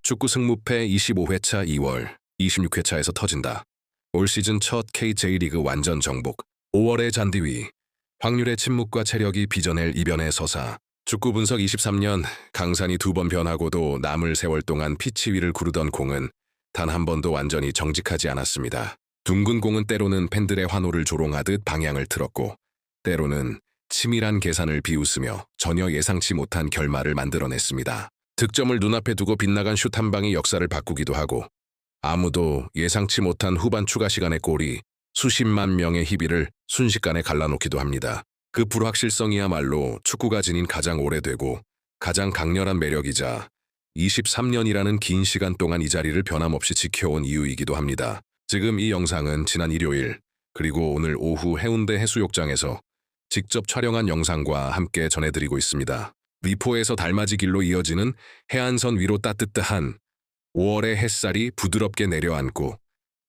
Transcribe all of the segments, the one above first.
축구 승무패 25회차 2월, 26회차에서 터진다. 올 시즌 첫 KJ리그 완전 정복. 5월의 잔디 위. 확률의 침묵과 체력이 빚어낼 이변의 서사. 축구 분석 23년, 강산이 2번 변하고도 남을 세월 동안 피치 위를 구르던 공은 단 한 번도 완전히 정직하지 않았습니다. 둥근 공은 때로는 팬들의 환호를 조롱하듯 방향을 틀었고, 때로는 치밀한 계산을 비웃으며 전혀 예상치 못한 결말을 만들어냈습니다. 득점을 눈앞에 두고 빗나간 슛 한 방이 역사를 바꾸기도 하고, 아무도 예상치 못한 후반 추가 시간의 골이 수십만 명의 희비를 순식간에 갈라놓기도 합니다. 그 불확실성이야말로 축구가 지닌 가장 오래되고 가장 강렬한 매력이자 23년이라는 긴 시간 동안 이 자리를 변함없이 지켜온 이유이기도 합니다. 지금 이 영상은 지난 일요일 그리고 오늘 오후 해운대 해수욕장에서 직접 촬영한 영상과 함께 전해드리고 있습니다. 미포에서 달맞이 길로 이어지는 해안선 위로 따뜻한 5월의 햇살이 부드럽게 내려앉고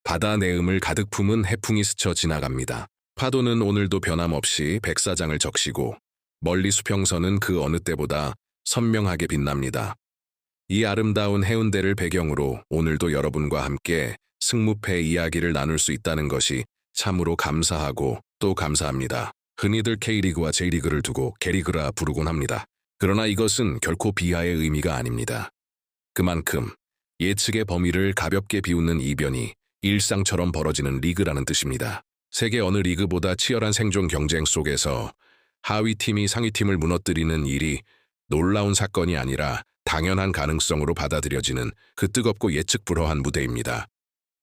바다 내음을 가득 품은 해풍이 스쳐 지나갑니다. 파도는 오늘도 변함없이 백사장을 적시고 멀리 수평선은 그 어느 때보다 선명하게 빛납니다. 이 아름다운 해운대를 배경으로 오늘도 여러분과 함께 승무패 이야기를 나눌 수 있다는 것이 참으로 감사하고 또 감사합니다. 흔히들 K리그와 J리그를 두고 게리그라 부르곤 합니다. 그러나 이것은 결코 비하의 의미가 아닙니다. 그만큼 예측의 범위를 가볍게 비웃는 이변이 일상처럼 벌어지는 리그라는 뜻입니다. 세계 어느 리그보다 치열한 생존 경쟁 속에서 하위팀이 상위팀을 무너뜨리는 일이 놀라운 사건이 아니라 당연한 가능성으로 받아들여지는 그 뜨겁고 예측 불허한 무대입니다.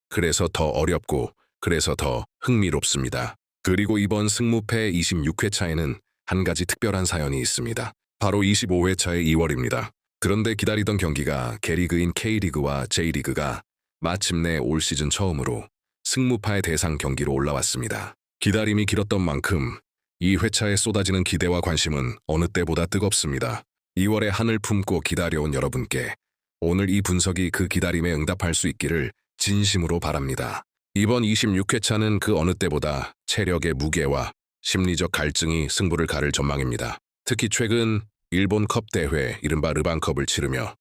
그래서 더 어렵고 그래서 더 흥미롭습니다. 그리고 이번 승무패 26회차에는 한 가지 특별한 사연이 있습니다. 바로 25회차의 2월입니다. 그런데 기다리던 경기가 게리그인 K리그와 J리그가 마침내 올 시즌 처음으로 승무파의 대상 경기로 올라왔습니다. 기다림이 길었던 만큼 이 회차에 쏟아지는 기대와 관심은 어느 때보다 뜨겁습니다. 2월의 한을 품고 기다려온 여러분께 오늘 이 분석이 그 기다림에 응답할 수 있기를 진심으로 바랍니다. 이번 26회차는 그 어느 때보다 체력의 무게와 심리적 갈증이 승부를 가를 전망입니다. 특히 최근 일본컵 대회 이른바 르방컵을 치르며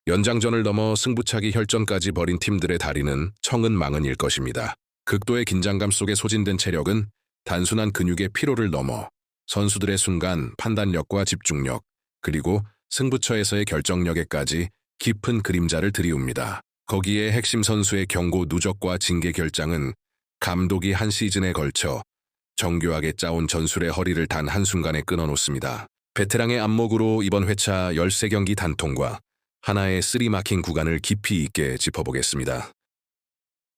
연장전을 넘어 승부차기 혈전까지 벌인 팀들의 다리는 청은망은일 것입니다. 극도의 긴장감 속에 소진된 체력은 단순한 근육의 피로를 넘어 선수들의 순간 판단력과 집중력 그리고 승부처에서의 결정력에까지 깊은 그림자를 들이웁니다. 거기에 핵심 선수의 경고 누적과 징계 결장은 감독이 한 시즌에 걸쳐 정교하게 짜온 전술의 허리를 단 한순간에 끊어놓습니다. 베테랑의 안목으로 이번 회차 13경기 단통과 하나의 쓰리마킹 구간을 깊이 있게 짚어보겠습니다.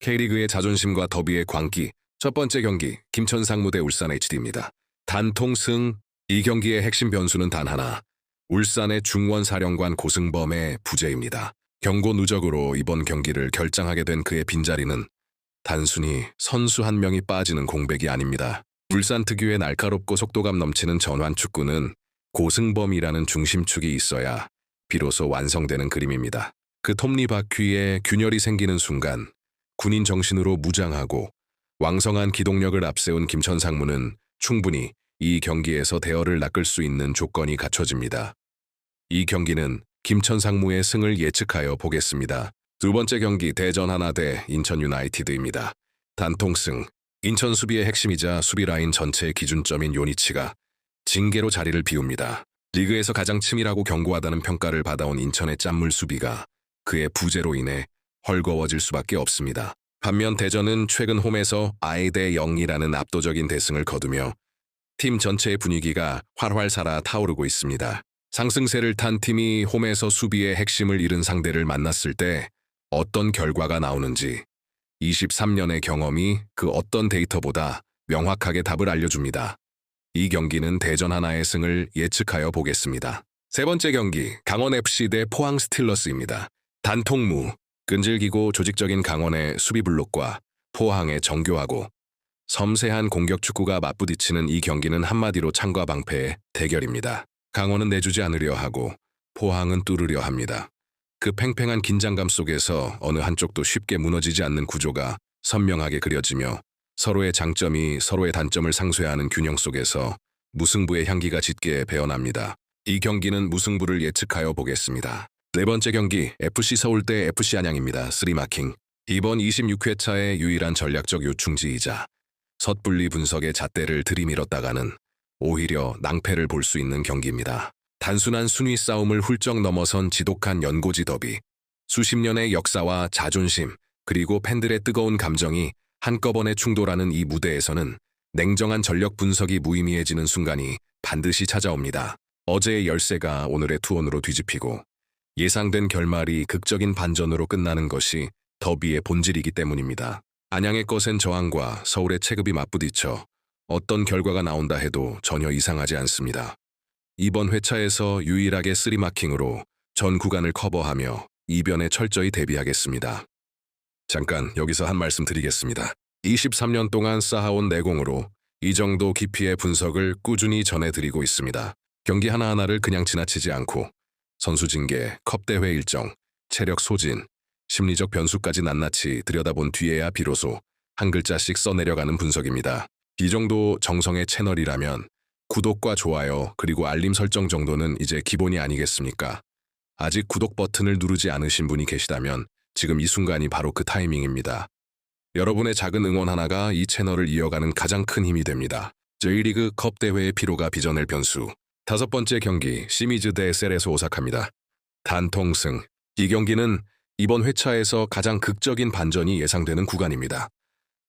K리그의 자존심과 더비의 광기, 첫 번째 경기 김천상무 대 울산 HD입니다. 단통승, 이 경기의 핵심 변수는 단 하나, 울산의 중원사령관 고승범의 부재입니다. 경고 누적으로 이번 경기를 결정하게 된 그의 빈자리는 단순히 선수 한 명이 빠지는 공백이 아닙니다. 울산 특유의 날카롭고 속도감 넘치는 전환 축구는 고승범이라는 중심축이 있어야 비로소 완성되는 그림입니다. 그 톱니바퀴에 균열이 생기는 순간 군인 정신으로 무장하고 왕성한 기동력을 앞세운 김천상무는 충분히 이 경기에서 대어를 낚을 수 있는 조건이 갖춰집니다. 이 경기는 김천상무의 승을 예측하여 보겠습니다. 두 번째 경기 대전 하나 대 인천 유나이티드입니다. 단통승, 인천 수비의 핵심이자 수비 라인 전체의 기준점인 요니치가 징계로 자리를 비웁니다. 리그에서 가장 치밀하고 견고하다는 평가를 받아온 인천의 짠물 수비가 그의 부재로 인해 헐거워질 수밖에 없습니다. 반면 대전은 최근 홈에서 아예 대 0이라는 압도적인 대승을 거두며 팀 전체의 분위기가 활활 살아 타오르고 있습니다. 상승세를 탄 팀이 홈에서 수비의 핵심을 잃은 상대를 만났을 때 어떤 결과가 나오는지 23년의 경험이 그 어떤 데이터보다 명확하게 답을 알려줍니다. 이 경기는 대전 하나의 승을 예측하여 보겠습니다. 세 번째 경기 강원FC 대 포항 스틸러스입니다. 단통무, 끈질기고 조직적인 강원의 수비 블록과 포항의 정교하고 섬세한 공격 축구가 맞부딪히는 이 경기는 한마디로 창과 방패의 대결입니다. 강원은 내주지 않으려 하고 포항은 뚫으려 합니다. 그 팽팽한 긴장감 속에서 어느 한쪽도 쉽게 무너지지 않는 구조가 선명하게 그려지며 서로의 장점이 서로의 단점을 상쇄하는 균형 속에서 무승부의 향기가 짙게 배어납니다. 이 경기는 무승부를 예측하여 보겠습니다. 네 번째 경기 FC 서울 대 FC 안양입니다. 쓰리마킹. 이번 26회차의 유일한 전략적 요충지이자 섣불리 분석의 잣대를 들이밀었다가는 오히려 낭패를 볼 수 있는 경기입니다. 단순한 순위 싸움을 훌쩍 넘어선 지독한 연고지 더비. 수십 년의 역사와 자존심, 그리고 팬들의 뜨거운 감정이 한꺼번에 충돌하는 이 무대에서는 냉정한 전력 분석이 무의미해지는 순간이 반드시 찾아옵니다. 어제의 열세가 오늘의 투혼으로 뒤집히고 예상된 결말이 극적인 반전으로 끝나는 것이 더비의 본질이기 때문입니다. 안양의 거센 저항과 서울의 체급이 맞부딪혀 어떤 결과가 나온다 해도 전혀 이상하지 않습니다. 이번 회차에서 유일하게 쓰리마킹으로 전 구간을 커버하며 이변에 철저히 대비하겠습니다. 잠깐 여기서 한 말씀 드리겠습니다. 23년 동안 쌓아온 내공으로 이 정도 깊이의 분석을 꾸준히 전해드리고 있습니다. 경기 하나하나를 그냥 지나치지 않고 선수 징계, 컵대회 일정, 체력 소진, 심리적 변수까지 낱낱이 들여다본 뒤에야 비로소 한 글자씩 써내려가는 분석입니다. 이 정도 정성의 채널이라면 구독과 좋아요 그리고 알림 설정 정도는 이제 기본이 아니겠습니까? 아직 구독 버튼을 누르지 않으신 분이 계시다면 지금 이 순간이 바로 그 타이밍입니다. 여러분의 작은 응원 하나가 이 채널을 이어가는 가장 큰 힘이 됩니다. J리그 컵 대회의 피로가 빚어낼 변수. 다섯 번째 경기 시미즈 대 세레소 오사카입니다. 단통승. 이 경기는 이번 회차에서 가장 극적인 반전이 예상되는 구간입니다.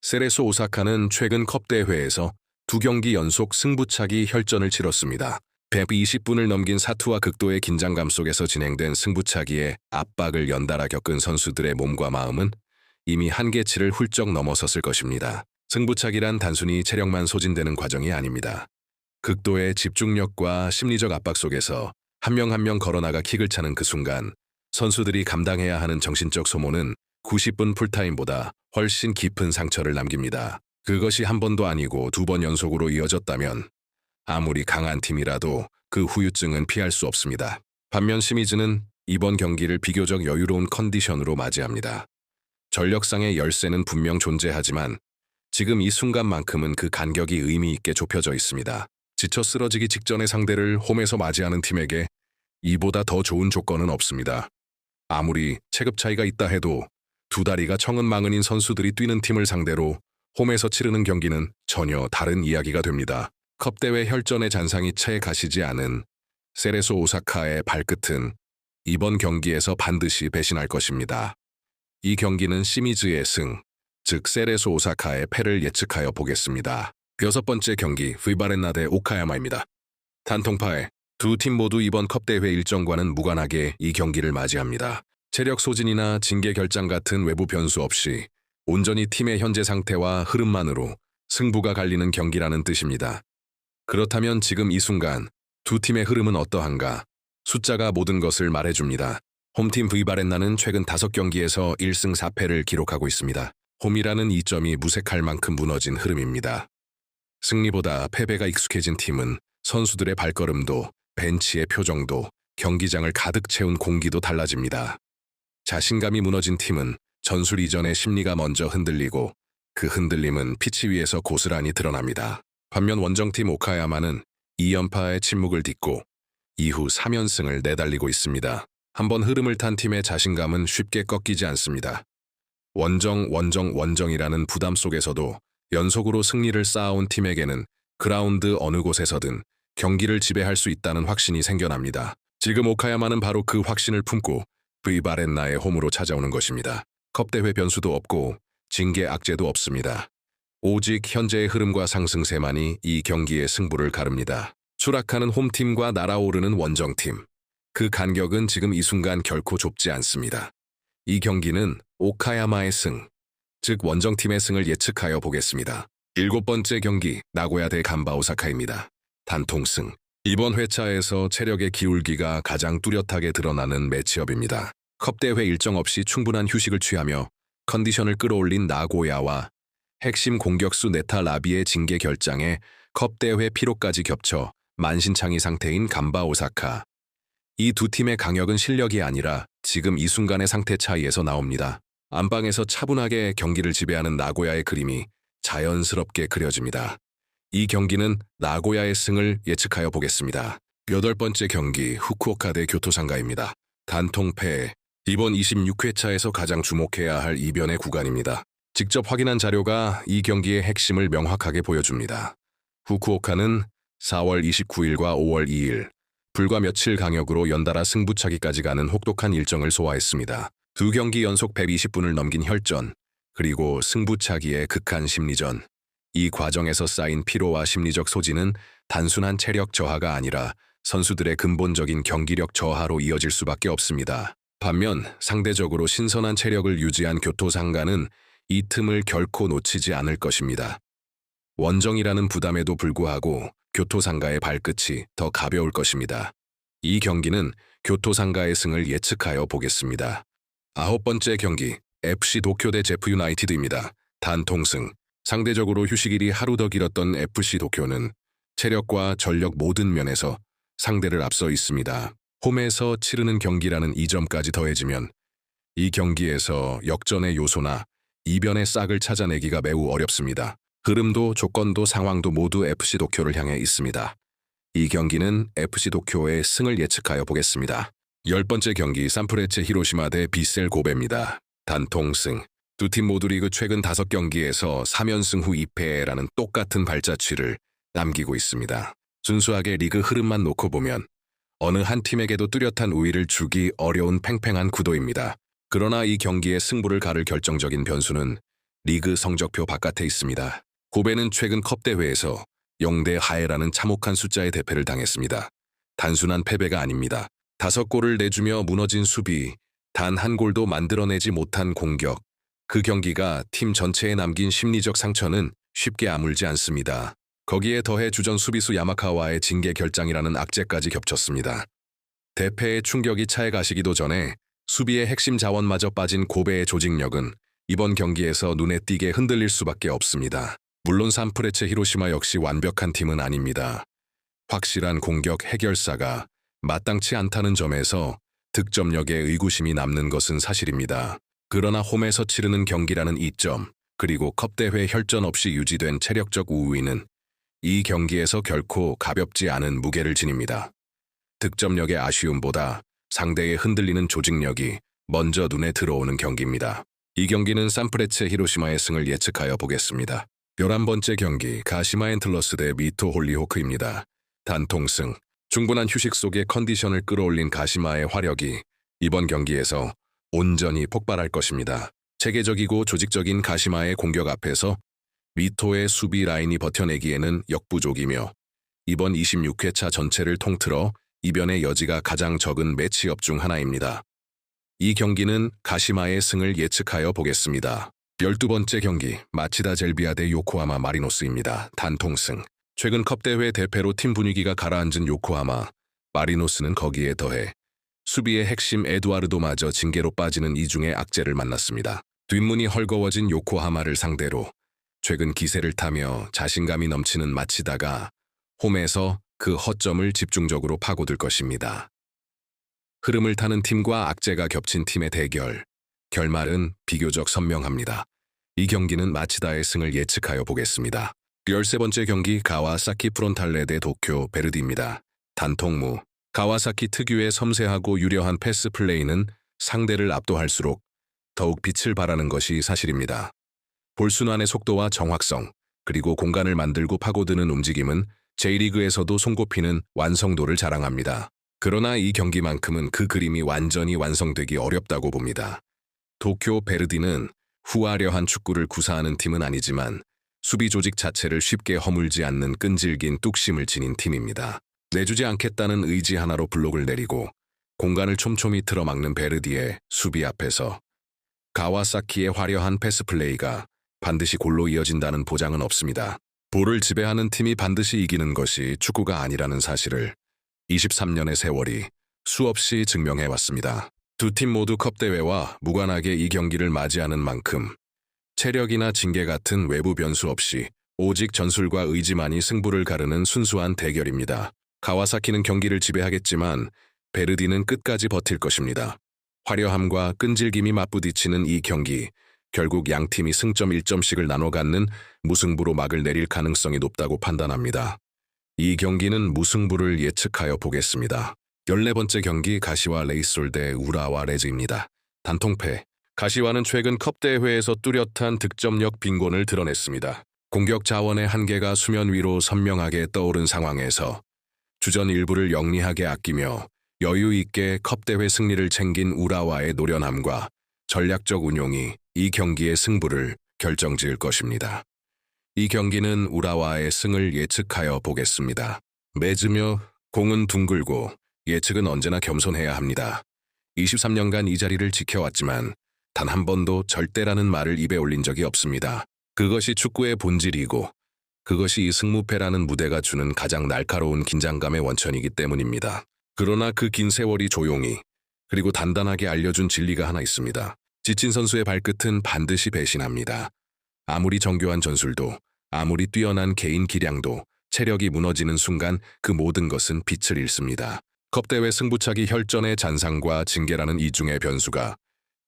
세레소 오사카는 최근 컵 대회에서 2경기 연속 승부차기 혈전을 치렀습니다. 120분을 넘긴 사투와 극도의 긴장감 속에서 진행된 승부차기에 압박을 연달아 겪은 선수들의 몸과 마음은 이미 한계치를 훌쩍 넘어섰을 것입니다. 승부차기란 단순히 체력만 소진되는 과정이 아닙니다. 극도의 집중력과 심리적 압박 속에서 한 명 한 명 걸어나가 킥을 차는 그 순간 선수들이 감당해야 하는 정신적 소모는 90분 풀타임보다 훨씬 깊은 상처를 남깁니다. 그것이 한 번도 아니고 2번 연속으로 이어졌다면 아무리 강한 팀이라도 그 후유증은 피할 수 없습니다. 반면 시미즈는 이번 경기를 비교적 여유로운 컨디션으로 맞이합니다. 전력상의 열세는 분명 존재하지만 지금 이 순간만큼은 그 간격이 의미 있게 좁혀져 있습니다. 지쳐 쓰러지기 직전의 상대를 홈에서 맞이하는 팀에게 이보다 더 좋은 조건은 없습니다. 아무리 체급 차이가 있다 해도 두 다리가 청은망은인 선수들이 뛰는 팀을 상대로 홈에서 치르는 경기는 전혀 다른 이야기가 됩니다. 컵대회 혈전의 잔상이 채 가시지 않은 세레소 오사카의 발끝은 이번 경기에서 반드시 배신할 것입니다. 이 경기는 시미즈의 승, 즉 세레소 오사카의 패를 예측하여 보겠습니다. 여섯 번째 경기 브이바렌나 대 오카야마입니다. 단통파에 두 팀 모두 이번 컵대회 일정과는 무관하게 이 경기를 맞이합니다. 체력 소진이나 징계 결장 같은 외부 변수 없이 온전히 팀의 현재 상태와 흐름만으로 승부가 갈리는 경기라는 뜻입니다. 그렇다면 지금 이 순간 두 팀의 흐름은 어떠한가? 숫자가 모든 것을 말해줍니다. 홈팀 브이바렌나는 최근 5경기에서 1승 4패를 기록하고 있습니다. 홈이라는 이점이 무색할 만큼 무너진 흐름입니다. 승리보다 패배가 익숙해진 팀은 선수들의 발걸음도 벤치의 표정도 경기장을 가득 채운 공기도 달라집니다. 자신감이 무너진 팀은 전술 이전의 심리가 먼저 흔들리고 그 흔들림은 피치 위에서 고스란히 드러납니다. 반면 원정팀 오카야마는 2연파의 침묵을 딛고 이후 3연승을 내달리고 있습니다. 한번 흐름을 탄 팀의 자신감은 쉽게 꺾이지 않습니다. 원정이라는 부담 속에서도 연속으로 승리를 쌓아온 팀에게는 그라운드 어느 곳에서든 경기를 지배할 수 있다는 확신이 생겨납니다. 지금 오카야마는 바로 그 확신을 품고 브이바렌나의 홈으로 찾아오는 것입니다. 컵대회 변수도 없고 징계 악재도 없습니다. 오직 현재의 흐름과 상승세만이 이 경기의 승부를 가릅니다. 추락하는 홈팀과 날아오르는 원정팀. 그 간격은 지금 이 순간 결코 좁지 않습니다. 이 경기는 오카야마의 승, 즉 원정팀의 승을 예측하여 보겠습니다. 일곱 번째 경기 나고야 대 간바 오사카입니다. 단통승. 이번 회차에서 체력의 기울기가 가장 뚜렷하게 드러나는 매치업입니다. 컵대회 일정 없이 충분한 휴식을 취하며 컨디션을 끌어올린 나고야와 핵심 공격수 네타 라비의 징계 결장에 컵대회 피로까지 겹쳐 만신창이 상태인 간바 오사카. 이 두 팀의 강력은 실력이 아니라 지금 이 순간의 상태 차이에서 나옵니다. 안방에서 차분하게 경기를 지배하는 나고야의 그림이 자연스럽게 그려집니다. 이 경기는 나고야의 승을 예측하여 보겠습니다. 여덟 번째 경기 후쿠오카 대 교토상가입니다. 단통패. 이번 26회차에서 가장 주목해야 할 이변의 구간입니다. 직접 확인한 자료가 이 경기의 핵심을 명확하게 보여줍니다. 후쿠오카는 4월 29일과 5월 2일, 불과 며칠 강역으로 연달아 승부차기까지 가는 혹독한 일정을 소화했습니다. 두 경기 연속 120분을 넘긴 혈전, 그리고 승부차기의 극한 심리전. 이 과정에서 쌓인 피로와 심리적 소진은 단순한 체력 저하가 아니라 선수들의 근본적인 경기력 저하로 이어질 수밖에 없습니다. 반면 상대적으로 신선한 체력을 유지한 교토상가는 이 틈을 결코 놓치지 않을 것입니다. 원정이라는 부담에도 불구하고 교토상가의 발끝이 더 가벼울 것입니다. 이 경기는 교토상가의 승을 예측하여 보겠습니다. 9번째 경기, FC 도쿄 대 제프 유나이티드입니다. 단통승. 상대적으로 휴식일이 하루 더 길었던 FC 도쿄는 체력과 전력 모든 면에서 상대를 앞서 있습니다. 홈에서 치르는 경기라는 이 점까지 더해지면 이 경기에서 역전의 요소나 이변의 싹을 찾아내기가 매우 어렵습니다. 흐름도 조건도 상황도 모두 FC 도쿄를 향해 있습니다. 이 경기는 FC 도쿄의 승을 예측하여 보겠습니다. 10번째 경기, 산프레체 히로시마 대 빗셀 고베입니다. 단통승. 두 팀 모두 리그 최근 5경기에서 3연승 후 2패라는 똑같은 발자취를 남기고 있습니다. 순수하게 리그 흐름만 놓고 보면 어느 한 팀에게도 뚜렷한 우위를 주기 어려운 팽팽한 구도입니다. 그러나 이 경기의 승부를 가를 결정적인 변수는 리그 성적표 바깥에 있습니다. 고베는 최근 컵 대회에서 0대 하해라는 참혹한 숫자의 대패를 당했습니다. 단순한 패배가 아닙니다. 5골을 내주며 무너진 수비, 단 한 골도 만들어내지 못한 공격. 그 경기가 팀 전체에 남긴 심리적 상처는 쉽게 아물지 않습니다. 거기에 더해 주전 수비수 야마카와의 징계 결장이라는 악재까지 겹쳤습니다. 대패의 충격이 차에 가시기도 전에 수비의 핵심 자원마저 빠진 고베의 조직력은 이번 경기에서 눈에 띄게 흔들릴 수밖에 없습니다. 물론 산프레체 히로시마 역시 완벽한 팀은 아닙니다. 확실한 공격 해결사가 마땅치 않다는 점에서 득점력에 의구심이 남는 것은 사실입니다. 그러나 홈에서 치르는 경기라는 이점, 그리고 컵대회 혈전 없이 유지된 체력적 우위는 이 경기에서 결코 가볍지 않은 무게를 지닙니다. 득점력의 아쉬움보다 상대의 흔들리는 조직력이 먼저 눈에 들어오는 경기입니다. 이 경기는 산프레체 히로시마의 승을 예측하여 보겠습니다. 11번째 경기, 가시마 앤틀러스 대 미토 홀리호크입니다. 단통승. 충분한 휴식 속에 컨디션을 끌어올린 가시마의 화력이 이번 경기에서 온전히 폭발할 것입니다. 체계적이고 조직적인 가시마의 공격 앞에서 미토의 수비 라인이 버텨내기에는 역부족이며 이번 26회차 전체를 통틀어 이변의 여지가 가장 적은 매치업 중 하나입니다. 이 경기는 가시마의 승을 예측하여 보겠습니다. 12번째 경기, 마치다 젤비아 대 요코하마 마리노스입니다. 단통승. 최근 컵대회 대패로 팀 분위기가 가라앉은 요코하마, 마리노스는 거기에 더해 수비의 핵심 에두아르도마저 징계로 빠지는 이중의 악재를 만났습니다. 뒷문이 헐거워진 요코하마를 상대로 최근 기세를 타며 자신감이 넘치는 마치다가 홈에서 그 허점을 집중적으로 파고들 것입니다. 흐름을 타는 팀과 악재가 겹친 팀의 대결. 결말은 비교적 선명합니다. 이 경기는 마치다의 승을 예측하여 보겠습니다. 13번째 경기, 가와사키 프론탈레 대 도쿄 베르디입니다. 단통무. 가와사키 특유의 섬세하고 유려한 패스 플레이는 상대를 압도할수록 더욱 빛을 발하는 것이 사실입니다. 볼순환의 속도와 정확성, 그리고 공간을 만들고 파고드는 움직임은 J리그에서도 손꼽히는 완성도를 자랑합니다. 그러나 이 경기만큼은 그 그림이 완전히 완성되기 어렵다고 봅니다. 도쿄 베르디는 후화려한 축구를 구사하는 팀은 아니지만 수비 조직 자체를 쉽게 허물지 않는 끈질긴 뚝심을 지닌 팀입니다. 내주지 않겠다는 의지 하나로 블록을 내리고 공간을 촘촘히 틀어막는 베르디의 수비 앞에서 가와사키의 화려한 패스 플레이가 반드시 골로 이어진다는 보장은 없습니다. 볼을 지배하는 팀이 반드시 이기는 것이 축구가 아니라는 사실을 23년의 세월이 수없이 증명해왔습니다. 두 팀 모두 컵대회와 무관하게 이 경기를 맞이하는 만큼 체력이나 징계 같은 외부 변수 없이 오직 전술과 의지만이 승부를 가르는 순수한 대결입니다. 가와사키는 경기를 지배하겠지만 베르디는 끝까지 버틸 것입니다. 화려함과 끈질김이 맞부딪히는 이 경기, 결국 양팀이 승점 1점씩을 나눠 갖는 무승부로 막을 내릴 가능성이 높다고 판단합니다. 이 경기는 무승부를 예측하여 보겠습니다. 14번째 경기 가시와 레이솔 대 우라와 레즈입니다. 단통패. 가시와는 최근 컵 대회에서 뚜렷한 득점력 빈곤을 드러냈습니다. 공격 자원의 한계가 수면 위로 선명하게 떠오른 상황에서 주전 일부를 영리하게 아끼며 여유 있게 컵 대회 승리를 챙긴 우라와의 노련함과 전략적 운용이 이 경기의 승부를 결정지을 것입니다. 이 경기는 우라와의 승을 예측하여 보겠습니다. 맺으며 공은 둥글고 예측은 언제나 겸손해야 합니다. 23년간 이 자리를 지켜왔지만 단 한 번도 절대라는 말을 입에 올린 적이 없습니다. 그것이 축구의 본질이고 그것이 이 승무패라는 무대가 주는 가장 날카로운 긴장감의 원천이기 때문입니다. 그러나 그 긴 세월이 조용히 그리고 단단하게 알려준 진리가 하나 있습니다. 지친 선수의 발끝은 반드시 배신합니다. 아무리 정교한 전술도 아무리 뛰어난 개인 기량도 체력이 무너지는 순간 그 모든 것은 빛을 잃습니다. 컵대회 승부차기 혈전의 잔상과 징계라는 이중의 변수가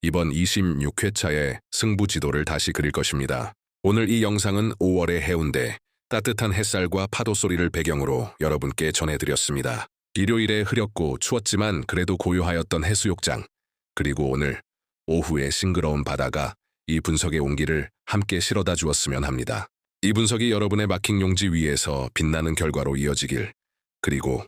이번 26회차의 승부 지도를 다시 그릴 것입니다. 오늘 이 영상은 5월의 해운대, 따뜻한 햇살과 파도 소리를 배경으로 여러분께 전해드렸습니다. 일요일에 흐렸고 추웠지만 그래도 고요하였던 해수욕장, 그리고 오늘 오후의 싱그러운 바다가 이 분석의 온기를 함께 실어다 주었으면 합니다. 이 분석이 여러분의 마킹 용지 위에서 빛나는 결과로 이어지길, 그리고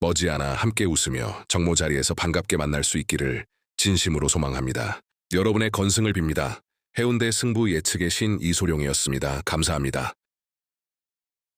머지않아 함께 웃으며 정모 자리에서 반갑게 만날 수 있기를 진심으로 소망합니다. 여러분의 건승을 빕니다. 해운대 승부 예측의 신 이소룡이었습니다. 감사합니다.